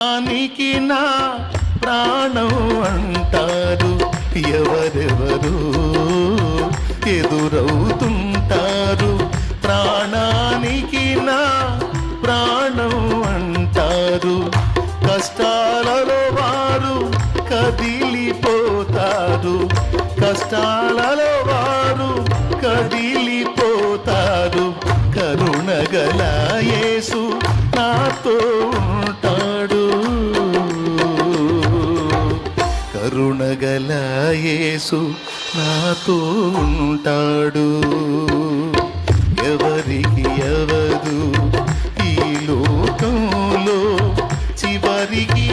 దానికి నా ప్రాణం అంటారు ఎవరెవరు ఎదురవుతుంటారు. ప్రాణానికి నా ప్రాణం అంటారు. కష్టాలలో వారు కదిలిపోతారు. కష్టాలలో వారు కదిలిపోతారు. కరుణగల యేసు నాతో ఉంటాడు. కరుణగల యేసు నాతో ఉంటాడు. ఎవరికి ఎవరు ఈ లోకంలో చివరికి